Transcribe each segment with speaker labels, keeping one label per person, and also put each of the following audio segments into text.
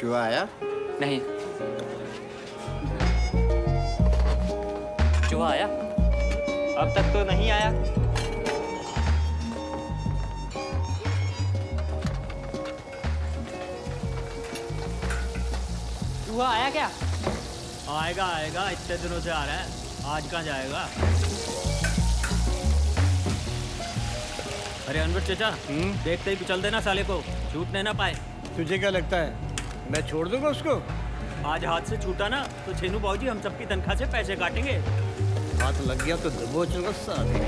Speaker 1: चूहा आया?
Speaker 2: नहीं। चूहा आया?
Speaker 3: अब तक तो नहीं आया।
Speaker 2: चूहा आया क्या?
Speaker 3: आएगा आएगा, इतने दिनों से आ रहा है, आज कहाँ जाएगा। अरे अनवर चाचा, देखते ही कुचल देना साले को, छूटने ना पाए।
Speaker 1: तुझे क्या लगता है मैं छोड़ दूंगा उसको?
Speaker 3: आज हाथ से छूटा ना तो छेनू बाबूजी हम सबकी तनख्वाह से पैसे काटेंगे।
Speaker 1: हाथ लग गया तो दबोच लूंगा साले।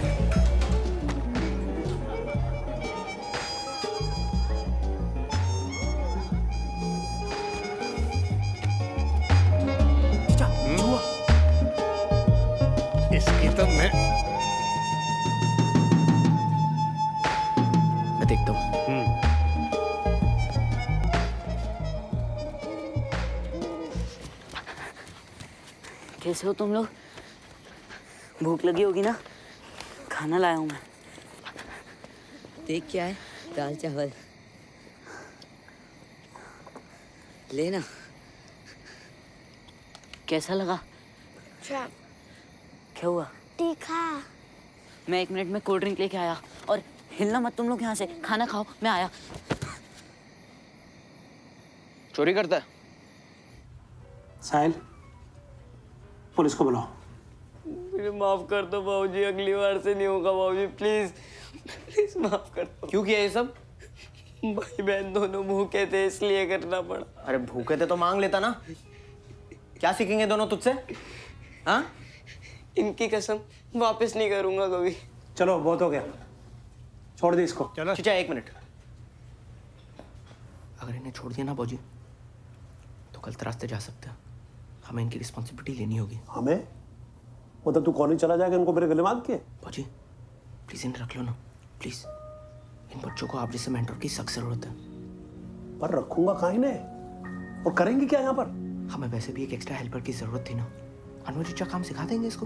Speaker 1: इसकी तो मैं
Speaker 2: देखता हूँ। कैसे हो तुम लोग? भूख लगी होगी ना? खाना लाया हूँ मैं।
Speaker 4: देख क्या है, दाल चावल लेना।
Speaker 2: कैसा लगा?
Speaker 5: अच्छा।
Speaker 2: क्या हुआ?
Speaker 5: तीखा।
Speaker 2: मैं 1 मिनट में कोल्ड ड्रिंक लेके आया। और हिलना मत तुम लोग यहाँ से। खाना खाओ, मैं आया।
Speaker 1: चोरी करता है?
Speaker 6: साहिल, पुलिस को बुलाओ।
Speaker 4: मुझे माफ कर दो बाबूजी, अगली बार से नहीं होगा बाबूजी, प्लीज प्लीज माफ कर दो।
Speaker 1: क्यों किया ये सब?
Speaker 4: भाई बहन दोनों भूखे थे इसलिए करना पड़ा।
Speaker 1: अरे भूखे थे तो मांग लेता ना। क्या सीखेंगे दोनों तुझसे? हाँ?
Speaker 4: इनकी कसम वापस नहीं करूंगा कभी।
Speaker 6: चलो बहुत हो गया, छोड़ दे इसको।
Speaker 1: चलो चाचा 1 मिनट। अगर इन्हें छोड़ दिया ना बाबूजी तो गलत रास्ते जा सकते हैं। हमें इनकी रिस्पॉन्सिबिलिटी लेनी होगी।
Speaker 6: हमें? मतलब तू कॉलेज चला जाएगा इनको मेरे गले बांध के?
Speaker 1: बाबूजी प्लीज इन्हें रख लो ना, प्लीज। इन बच्चों को आप जैसे मेंटर की सख्त जरूरत है।
Speaker 6: पर रखूंगा कहाँ इन्हें? और करेंगे क्या यहाँ पर?
Speaker 1: हमें वैसे भी एक एक्स्ट्रा हेल्पर की जरूरत थी ना। अनवर चचा काम सिखा देंगे इसको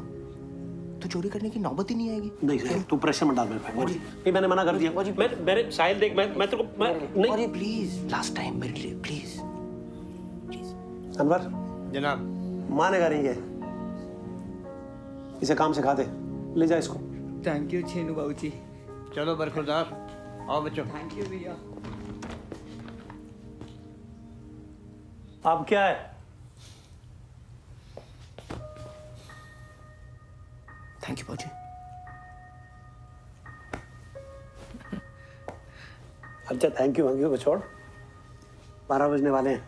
Speaker 1: तो चोरी करने की नौबत ही नहीं आएगी।
Speaker 6: नहीं साहिल, तू प्रेशर मत डाल मेरे पे। नहीं मैंने मना कर दिया। मेरे साहिल देख, मैं तेरे को नहीं।
Speaker 1: अरे प्लीज लास्ट टाइम मेरे लिए प्लीज।
Speaker 6: अनवर
Speaker 1: जनाब।
Speaker 6: मानेगा नहीं ये, इसे काम सिखा दे। ले जा इसको।
Speaker 4: थैंक यू छेनू बाबूजी।
Speaker 1: चलो बरखुरदार, आओ बच्चों।
Speaker 4: थैंक यू भैया।
Speaker 6: अब क्या है?
Speaker 1: थैंक यू बाबूजी।
Speaker 6: अच्छा थैंक यू को छोड़। 12 बजने वाले हैं।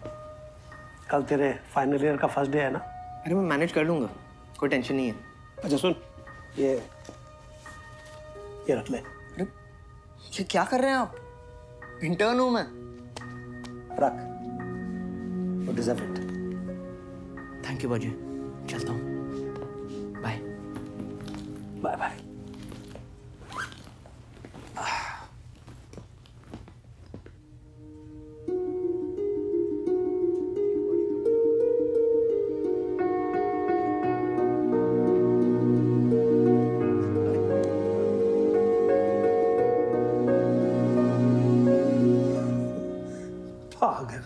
Speaker 6: कल तेरे फाइनल ईयर का फर्स्ट डे है ना?
Speaker 1: अरे मैं मैनेज कर लूंगा, कोई टेंशन नहीं है।
Speaker 6: अच्छा सुन, ये रख ले।
Speaker 1: अरे ये क्या कर रहे हैं आप? इंटर्न हूं मैं।
Speaker 6: रख, you deserve it.
Speaker 1: Thank you Babuji, चलता हूँ। Bye
Speaker 6: bye bye. पागल।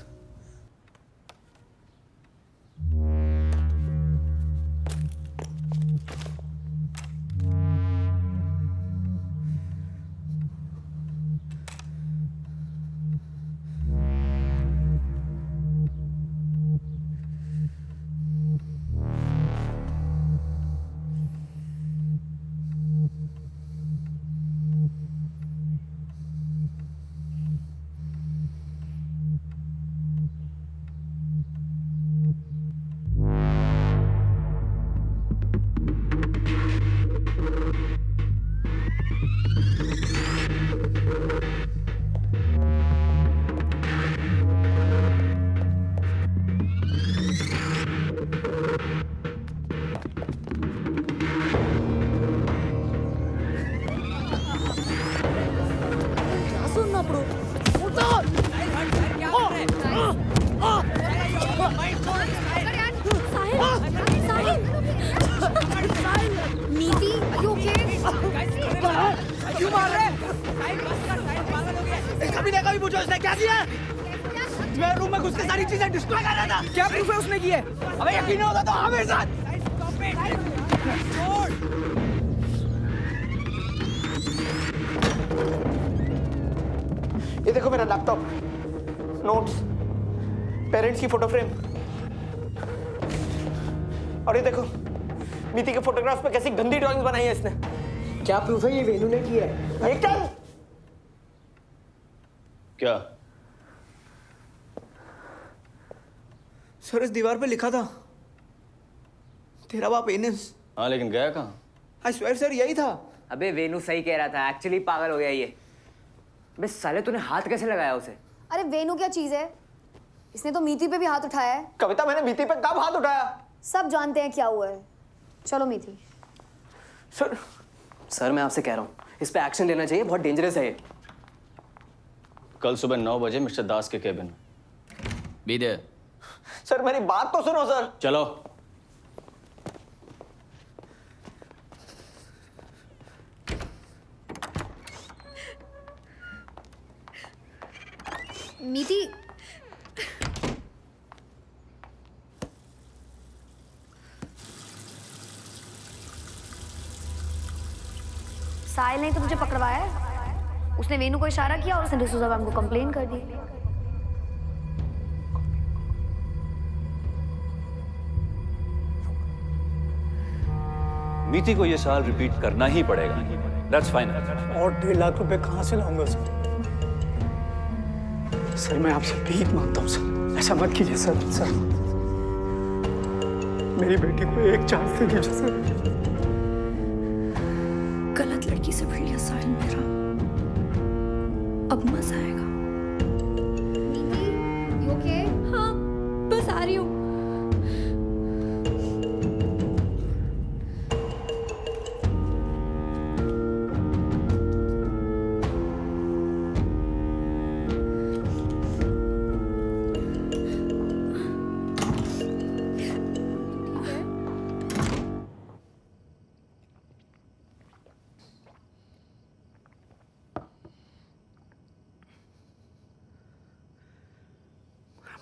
Speaker 5: Niti, are you okay?
Speaker 1: क्यों मार रहे? कभी देखा भी पूछो इसने क्या किया? आज मैं रूम में घुस के सारी चीजें डिस्ट्रॉय कर रहा था। क्या प्रूफ है उसने की है? अबे यकीन होता तो आ मेरे साथ। ये देखो मेरा लैपटॉप, नोट्स, पेरेंट्स की फोटो फ्रेम, और ये देखो मीति के फोटोग्राफ्स पे कैसी गंदी ड्राइंग्स बनाई है इसने। क्या प्रूफ है ये वेनू ने की है? एकदम।
Speaker 7: क्या?
Speaker 1: सर इस दीवार पे लिखा था तेरा बाप एनस।
Speaker 7: हाँ लेकिन गया कहाँ?
Speaker 1: आई स्वेयर सर यही था।
Speaker 8: अबे वेनू सही कह रहा था, एक्चुअली पागल हो गया ये। बे साले तूने हाथ कैसे लगाया उसे?
Speaker 5: अरे वेनू क्या चीज है? इसने तो मीति पे भी हाथ उठाया है।
Speaker 1: कविता मैंने मीति पे कब हाथ उठाया?
Speaker 5: सब जानते हैं क्या हुआ है। चलो मीति।
Speaker 9: सर मैं आपसे कह रहा हूँ इस पे एक्शन लेना चाहिए, बहुत डेंजरस है ये।
Speaker 7: कल सुबह 9 बजे मिस्टर दास के केबिन में। Be there.
Speaker 1: सर मेरी बात तो सुनो सर।
Speaker 7: चलो।
Speaker 5: मीति साहिल ने तो तुझे पकड़वाया है। उसने वेनू को इशारा किया और उसने डिसूजा मैम को कंप्लेन कर दी।
Speaker 10: मीति को ये साल रिपीट करना ही पड़ेगा। That's fine.
Speaker 6: और 1.5 लाख रुपए कहाँ से लाऊंगा सर? सर मैं आपसे भीख मांगता हूँ सर, ऐसा मत कीजिए सर। सर मेरी बेटी को एक चांस दे दीजिए सर।
Speaker 5: गलत लड़की से भिड़ लिया साहिल मेरा। अब मजा आएगा। मीति, you okay? हाँ, बस आ रही हूँ।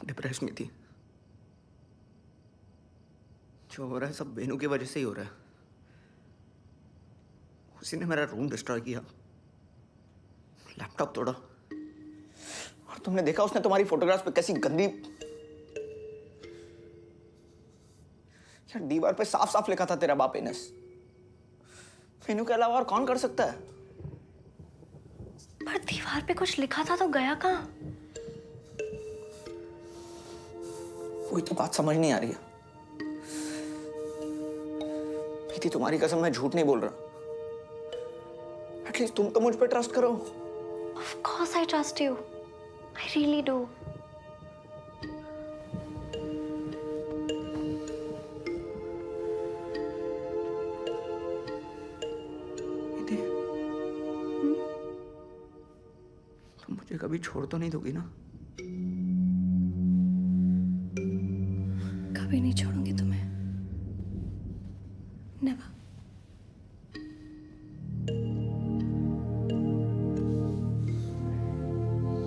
Speaker 1: डिप्रेस में थी। जो हो रहा है सब वेनू की वजह से ही हो रहा है। उसी ने मेरा रूम डिस्ट्रॉय किया, लैपटॉप तोड़ा, और तुमने देखा उसने तुम्हारी फोटोग्राफ्स पे कैसी गंदी। यार दीवार पे साफ साफ लिखा था तेरा बाप एनस। वेनू के अलावा और कौन कर सकता है?
Speaker 5: पर दीवार पे कुछ लिखा था तो गया कहाँ?
Speaker 1: कोई तो बात समझ नहीं आ रही है। मीति तुम्हारी कसम मैं झूठ नहीं बोल रहा। एटलीस्ट तुम तो मुझ पे ट्रस्ट करो।
Speaker 5: Of course I trust you. I really do.
Speaker 1: मीति, तुम मुझे कभी छोड़ तो नहीं दोगी ना?
Speaker 5: कभी नहीं छोड़ूंगी तुम्हें। नेवर।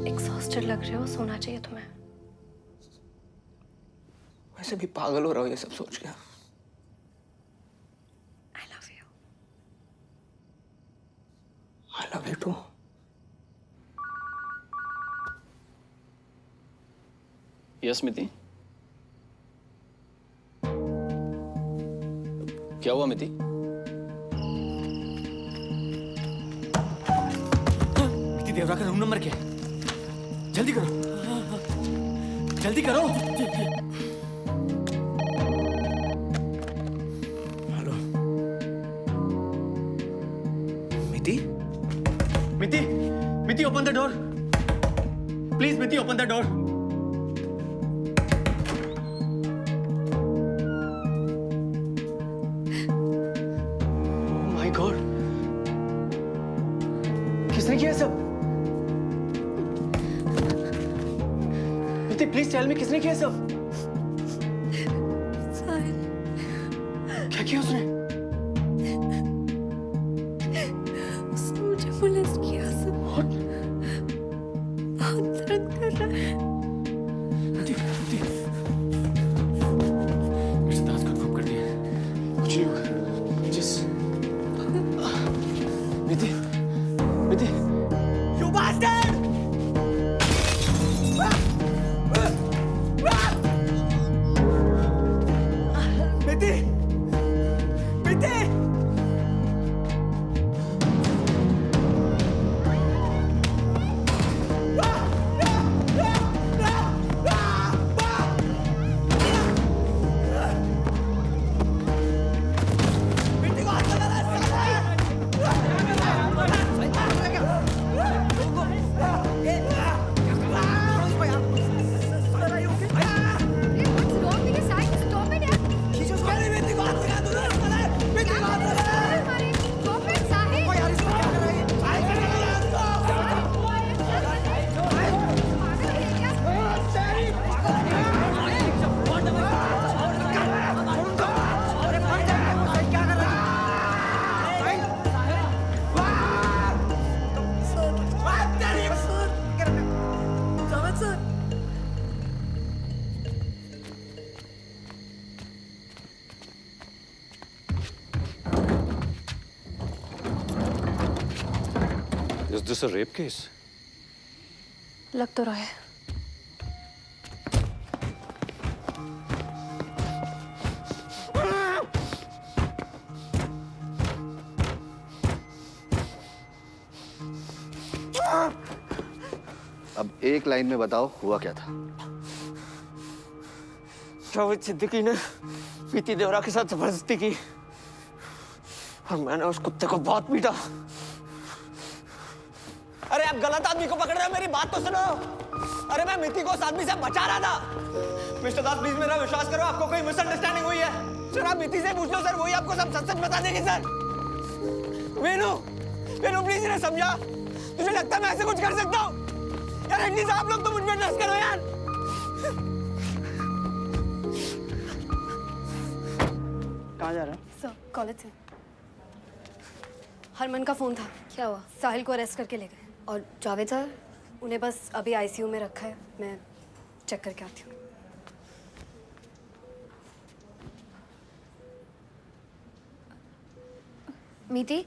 Speaker 5: एक्सॉस्टेड लग रहे हो, सोना चाहिए तुम्हें।
Speaker 1: वैसे भी पागल हो रहा हो ये सब सोच के।
Speaker 5: I love you.
Speaker 1: I love you too.
Speaker 7: Yes मिति। क्या हुआ मिति?
Speaker 1: मिति देवरा का रूम नंबर क्या है? जल्दी करो, जल्दी करो। हेलो मिति? मिति, मिति ओपन द डोर प्लीज। मिति ओपन द डोर। किसने किया सब? मीति प्लीज टेल मी किसने किया सब?
Speaker 5: साहिल।
Speaker 1: क्या किया उसने?
Speaker 5: उसने मुझे मोलेस्ट किया सब। बहुत दर्द कर रहा है।
Speaker 10: this a rape case?
Speaker 5: लग तो रहा है।
Speaker 11: अब एक लाइन में बताओ हुआ क्या था?
Speaker 9: जावेद सिद्दीकी ने प्रीति देवरा के साथ जबरदस्ती की और मैंने उस कुत्ते को बहुत पीटा। अरे आप गलत आदमी को पकड़ रहे हो, मेरी बात तो सुनो। अरे मैं मिति को उस आदमी से बचा रहा था। मिस्टर दास प्लीज मेरा विश्वास करो, आपको कोई मिसअंडरस्टैंडिंग हुई है। सर आप मिति से पूछ लो सर, वही आपको सब सच सच बता देगी सर। वेनु वेनु प्लीज इन्हें समझा। तुझे लगता है मैं ऐसे कुछ कर सकता हूँ? यार एटलीस्ट आप लोग तो मुझ पर ट्रस्ट करो यार।
Speaker 6: कहाँ जा रहा है?
Speaker 5: सर कॉलेज से हरमन का फोन था। क्या हुआ? साहिल को अरेस्ट करके ले गए। और जावेद सर? उन्हें बस अभी आईसीयू में रखा है, मैं चेक करके आती हूँ। मीति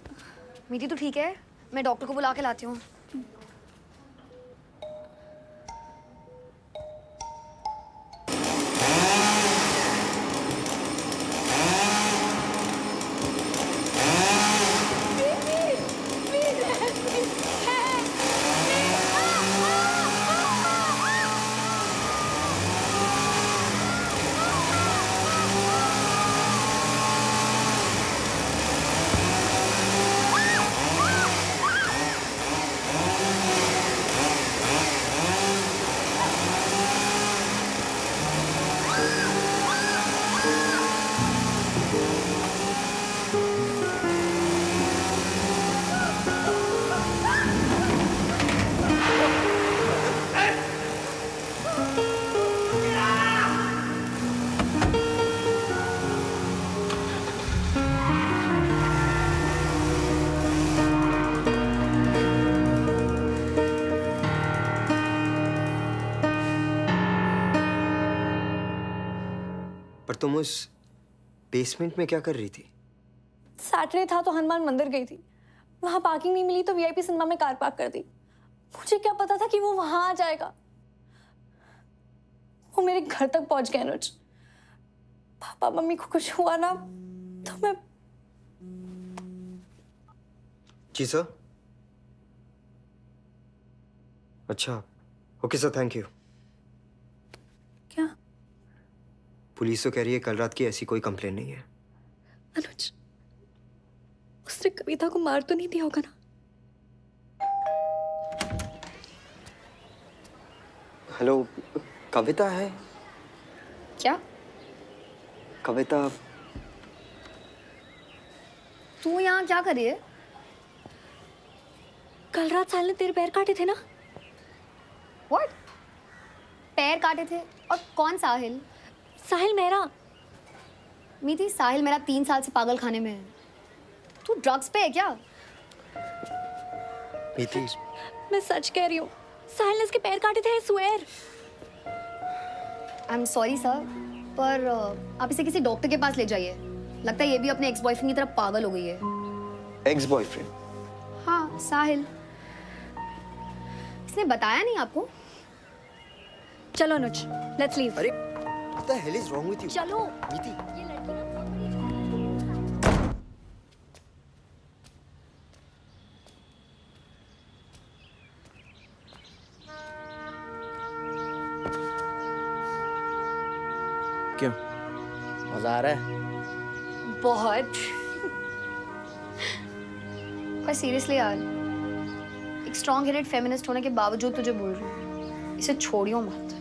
Speaker 5: मीति तो ठीक है, मैं डॉक्टर को बुला के लाती हूँ।
Speaker 12: पर तुम उस बेसमेंट में क्या कर रही थी?
Speaker 5: सैटरडे था तो हनुमान मंदिर गई थी। वहां पार्किंग नहीं मिली तो वीआईपी सिनेमा में कार पार्क कर दी। मुझे क्या पता था कि वो वहां आ जाएगा। वो मेरे घर तक पहुंच गए अनुज। पापा मम्मी को कुछ हुआ ना तो मैं।
Speaker 12: जी सर। अच्छा ओके सर, थैंक यू।
Speaker 5: क्या?
Speaker 12: पुलिस तो कह रही है कल रात की ऐसी कोई कंप्लेन नहीं है।
Speaker 5: अनुज उसने कविता को मार तो नहीं दिया होगा ना?
Speaker 12: हेलो, कविता है?
Speaker 5: क्या?
Speaker 12: कविता
Speaker 5: तू यहाँ क्या कर रही है? कल रात साहिल ने तेरे पैर काटे थे ना?
Speaker 13: What? पैर काटे थे? और कौन साहिल?
Speaker 5: साहिल मेरा।
Speaker 13: मीति साहिल मेरा 3 साल से पागल खाने में है। तू ड्रग्स पे है क्या?
Speaker 12: मीति
Speaker 5: मैं सच कह रही हूँ, साहिल ने इसके पैर काटे थे, I swear।
Speaker 13: I am sorry sir, पर आप इसे किसी डॉक्टर के पास ले जाइए। लगता है ये भी अपने एक्स बॉयफ्रेंड की तरफ पागल हो गई है।
Speaker 12: Ex boyfriend?
Speaker 13: हाँ साहिल। इसने बताया नहीं आपको?
Speaker 5: चलो अनुज, लेट्स लीव।
Speaker 12: अरे what the hell is wrong with you?
Speaker 5: चलो।
Speaker 12: मीति
Speaker 5: ये लड़की ना बहुत बड़ी है।
Speaker 1: क्यों, मजा आ रहा है?
Speaker 13: बहुत। पर सीरियसली यार, एक स्ट्रॉन्ग हेडेड फेमिनिस्ट होने के बावजूद तुझे बोल रही हूँ, इसे छोड़ियो मत।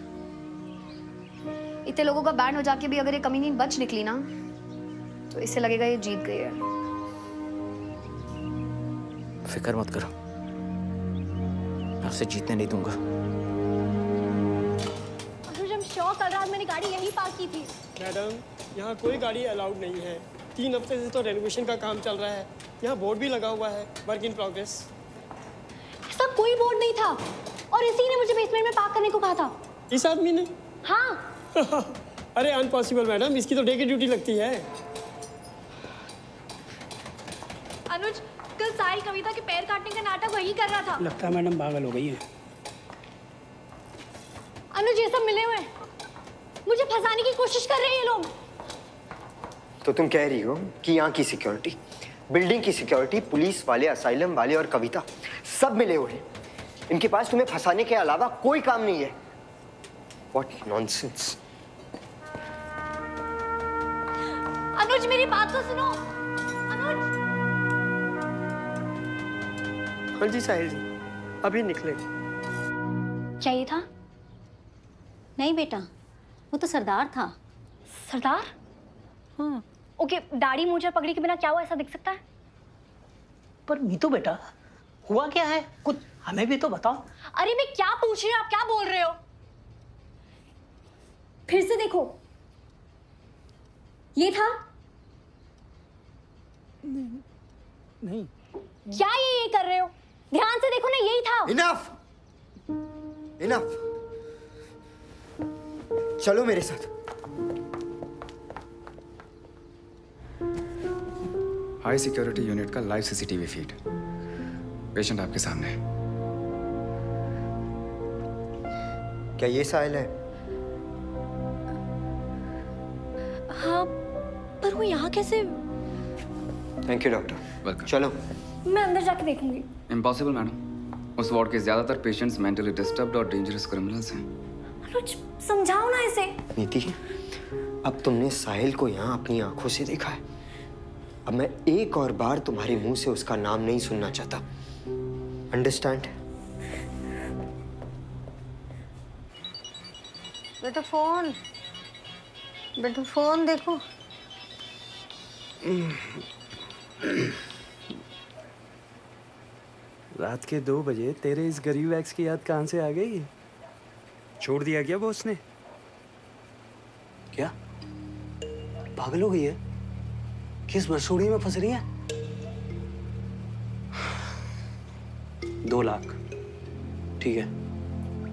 Speaker 13: इतने लोगों का बैंड हो जाके भी अगर ये कमीनी बच निकली ना तो इससे लगेगा ये जीत गई है।
Speaker 1: फिक्र मत करो, मैं उसे जीतने नहीं दूंगा।
Speaker 5: अनुज, I'm sure कल रात मैंने गाड़ी यहीं पार्क की थी।
Speaker 14: मैडम, यहाँ कोई गाड़ी अलाउड नहीं है। 3 हफ्ते से तो रेनोवेशन का काम चल रहा है। यहाँ बोर्ड भी लगा हुआ है, वर्क इन प्रोग्रेस।
Speaker 5: ऐसा कोई बोर्ड नहीं था और इसी ने मुझे बेसमेंट में पार्क करने को कहा था।
Speaker 14: इस आदमी ने?
Speaker 5: हाँ।
Speaker 14: अरे अनपॉसिबल मैडम, इसकी तो डे की ड्यूटी लगती है।
Speaker 5: अनुज, कल साहिल कविता के पैर काटने का नाटक वही कर रहा था।
Speaker 14: लगता है मैडम पागल हो गई है।
Speaker 5: अनुज ये सब मिले हुए हैं। मुझे फंसाने की कोशिश कर रहे हैं ये लोग।
Speaker 12: तो तुम कह रही हो कि यहाँ की सिक्योरिटी, बिल्डिंग की सिक्योरिटी, पुलिस वाले, असाइलम वाले और कविता सब मिले हुए हैं। इनके पास तुम्हें फंसाने के अलावा कोई काम नहीं है। What nonsense!
Speaker 5: अनुज मेरी बात तो सुनो। अनुज।
Speaker 14: हाँ जी साहिल जी, अभी निकले।
Speaker 15: क्या ये था? नहीं बेटा, वो तो सरदार था।
Speaker 5: सरदार?
Speaker 15: हाँ।
Speaker 5: ओके, दाढ़ी मूंछ और पगड़ी के बिना क्या हुआ ऐसा दिख सकता है?
Speaker 14: पर मीतू बेटा, हुआ क्या है? कुछ हमें भी तो बताओ।
Speaker 5: अरे मैं क्या पूछ रही हूँ, आप क्या बोल रहे हो? फिर से देखो। ये था?
Speaker 14: नहीं।
Speaker 5: क्या ये कर रहे हो? ध्यान से देखो ना, यही था।
Speaker 12: Enough! Enough! चलो मेरे साथ।
Speaker 16: हाई सिक्योरिटी यूनिट का लाइव सीसीटीवी फीड। पेशेंट आपके सामने है।
Speaker 12: क्या ये साहिल है?
Speaker 5: हाँ, पर वो यहाँ कैसे?
Speaker 12: Thank you doctor.
Speaker 16: वेलकम।
Speaker 12: चलो।
Speaker 5: मैं अंदर जाके देखूंगी।
Speaker 16: इम्पॉसिबल मैडम, उस वार्ड के ज्यादातर पेशेंट्स मेंटली डिस्टर्ब्ड और डेंजरस क्रिमिनल्स हैं।
Speaker 5: अनुज समझाओ ना इसे।
Speaker 12: नीति, अब तुमने साहिल को यहाँ अपनी आंखों से देखा है। अब मैं एक और बार तुम्हारे मुंह से उसका नाम नहीं सुनना चाहता। अंडरस्टैंड?
Speaker 15: बेटा फोन देखो।
Speaker 14: रात के 2 बजे तेरे इस गरीब एक्स की याद कहाँ से आ गई? छोड़ दिया क्या बॉस ने? क्या पागल हो गई है? किस मसूड़ी में फंस रही है? 2 लाख ठीक है,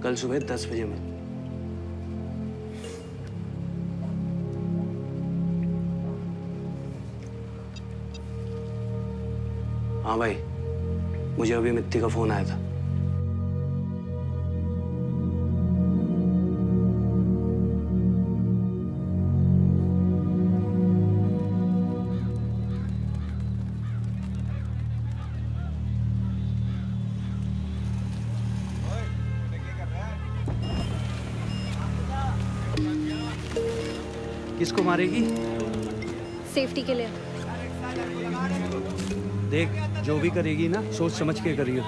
Speaker 14: कल सुबह 10 बजे में। हाँ भाई, मुझे अभी मित्ती का फोन आया था। किसको मारेगी?
Speaker 5: सेफ्टी के लिए।
Speaker 14: देख, जो भी करेगी ना सोच समझ के करियो।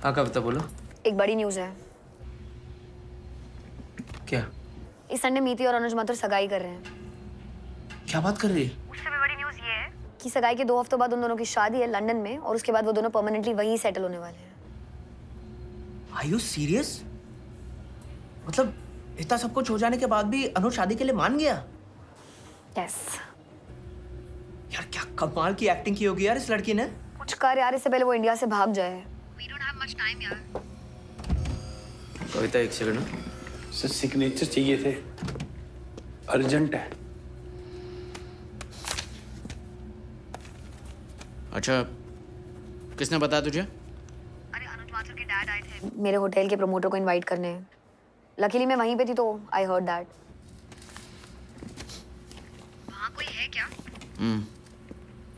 Speaker 1: हाँ कविता बोलो।
Speaker 13: एक बड़ी न्यूज है।
Speaker 1: क्या?
Speaker 13: इस संडे मीति और अनुज माथुर सगाई कर रहे हैं।
Speaker 1: क्या बात कर रही है?
Speaker 13: उससे भी बड़ी न्यूज ये है कि सगाई के 2 हफ्तों बाद उन दोनों की शादी है लंदन में, और उसके बाद वो दोनों परमानेंटली वहीं सेटल होने वाले हैं।
Speaker 1: Are you serious? मतलब इतना सब कुछ हो जाने के बाद भी अनुज शादी के लिए मान गया?
Speaker 13: यस।
Speaker 1: यार क्या कमाल की एक्टिंग की होगी यार इस लड़की ने।
Speaker 13: कुछ कर यार, इससे पहले वो इंडिया से भाग जाए।
Speaker 5: We don't have much time यार।
Speaker 1: कविता एक सेकंड।
Speaker 14: सर सिग्नेचर चाहिए थे, अर्जेंट है।
Speaker 3: अच्छा, किसने बताया तुझे?
Speaker 5: अरे अनुज माथुर के डैड आए थे।
Speaker 13: मेरे होटल के प्रमोटर को इनवाइट करने। लकीली मैं वहीं पे थी तो आई हर्ड दैट।
Speaker 5: वहाँ कोई है क्या?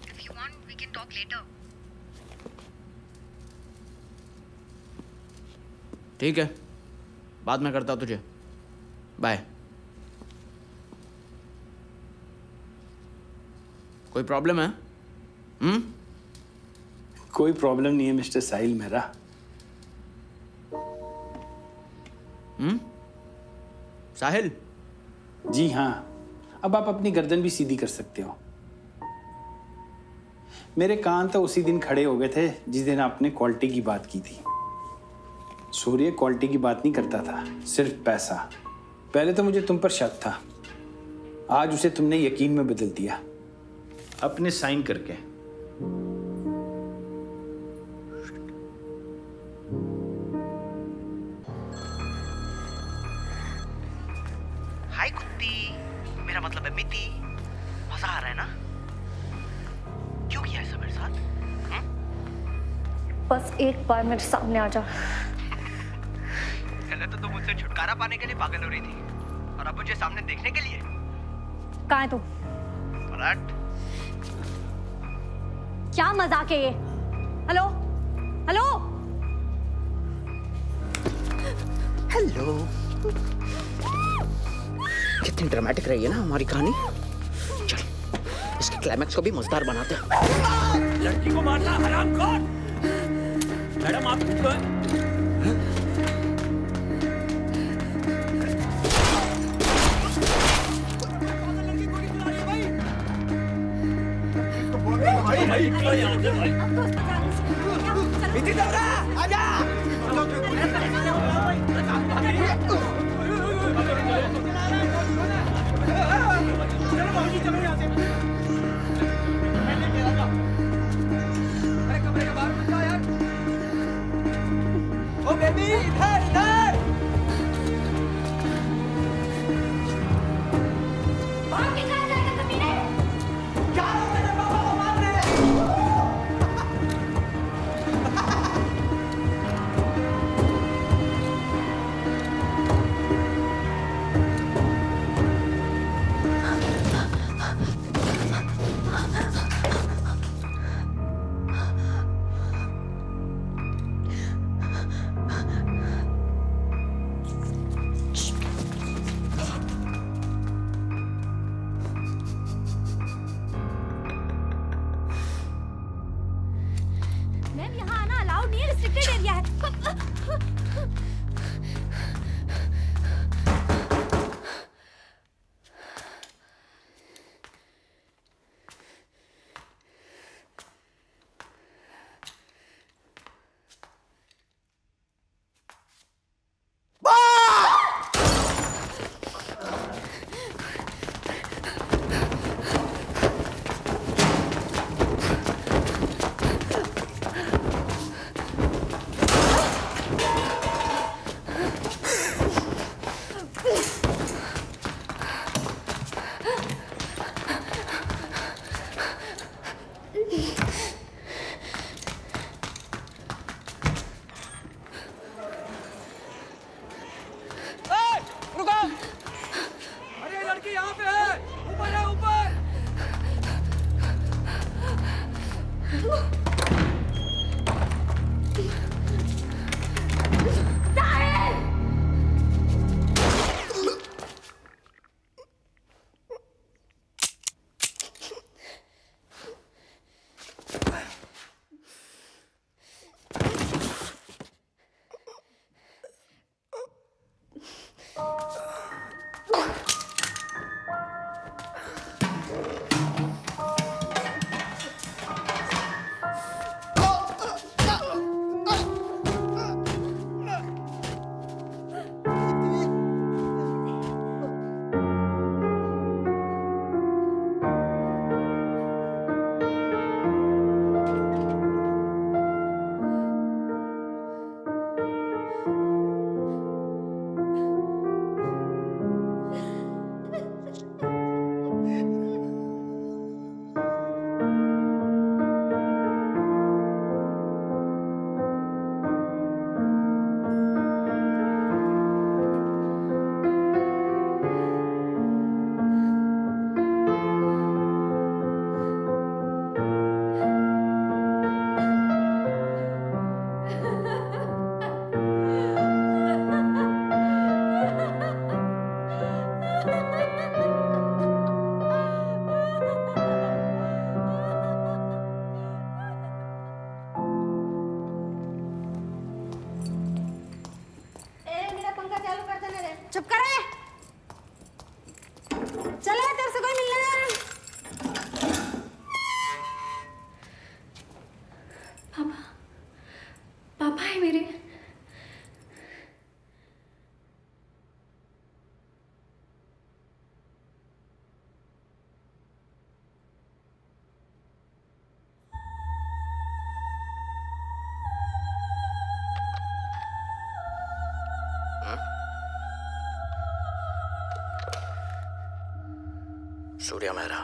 Speaker 5: If you want, we can talk later.
Speaker 3: ठीक है, बाद में करता हूँ तुझे। बाय। कोई प्रॉब्लम है?
Speaker 14: कोई प्रॉब्लम नहीं है मिस्टर साहिल मेरा।
Speaker 3: साहिल?
Speaker 14: जी हाँ, अब आप अपनी गर्दन भी सीधी कर सकते हो। मेरे कान तो उसी दिन खड़े हो गए थे जिस दिन आपने क्वालिटी की बात की थी। सूर्य क्वालिटी की बात नहीं करता था, सिर्फ पैसा। पहले तो मुझे तुम पर शक था, आज उसे तुमने यकीन में बदल दिया, अपने साइन करके।
Speaker 1: मिति, मजा आ रहा है ना? क्यों किया ऐसा मेरे साथ?
Speaker 13: बस एक बार मेरे सामने आ जा।
Speaker 1: पहले तो तुम मुझसे छुटकारा पाने के लिए पागल हो रही थी, और अब मुझे सामने देखने के लिए?
Speaker 13: कहाँ है तू?
Speaker 1: पलट।
Speaker 13: क्या मजाक है ये? Hello hello
Speaker 1: hello. कितनी ड्रामेटिक रही है ना हमारी कहानी। चल इसके क्लाइमैक्स को भी मजेदार बनाते हैं।
Speaker 3: लड़की को मारना हरामखोर। मैडम आप ठीक हो? भाई निकलो यहाँ से भाई।
Speaker 9: मिति दौरा आजा। ओ बेबी इधर इधर।
Speaker 13: भाग के कहाँ जाएगा कमीने?
Speaker 9: क्या हो मेरे पापा को मार रहे हैं?
Speaker 13: मैम यहाँ आना अलाउड नहीं है, रिस्ट्रिक्टेड एरिया है।
Speaker 9: रुको। अरे लड़की यहाँ पे है, ऊपर है ऊपर।
Speaker 13: चुप करे। चले तेरे से कोई मिलने जा रहा है। पापा, पापा है मेरे।
Speaker 1: सूर्या मेहरा,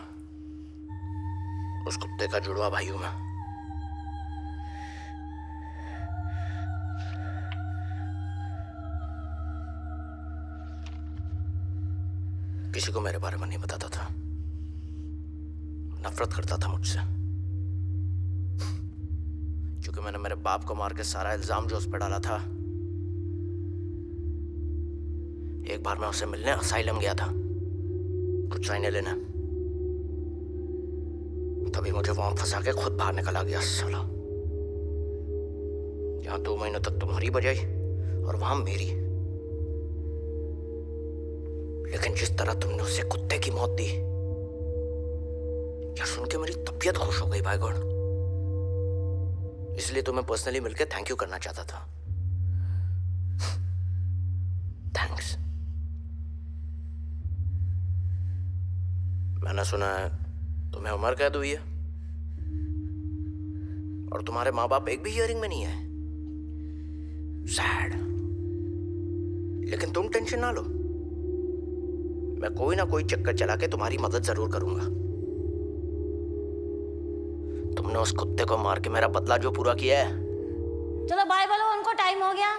Speaker 1: उस कुत्ते का जुड़वा भाई हूं मैं। किसी को मेरे बारे में नहीं बताता था, नफरत करता था मुझसे, क्योंकि मैंने मेरे बाप को मार के सारा इल्जाम जो उस पर डाला था। एक बार मैं उसे मिलने असाइलम गया था, कुछ साइने लेना, तभी मुझे वहां फंसा के खुद बाहर निकला गया साला। यहाँ 2 महीनों तक तुम्हारी बजाई और वहां मेरी। लेकिन जिस तरह तुमने उसे कुत्ते की मौत दी, यह सुन के मेरी तबीयत खुश हो गई भाई गॉड। इसलिए तुम्हें पर्सनली मिलकर थैंक यू करना चाहता था। थैंक्स। मैंने सुना है तुम्हें उम्र कैद हुई है और तुम्हारे माँ बाप एक भी हियरिंग में नहीं है। सैड। लेकिन तुम टेंशन ना लो, मैं कोई ना कोई चक्कर चला के तुम्हारी मदद जरूर करूंगा। तुमने उस कुत्ते को मार के मेरा बदला जो पूरा किया है।
Speaker 15: चलो बाय बोलो, उनको टाइम हो गया।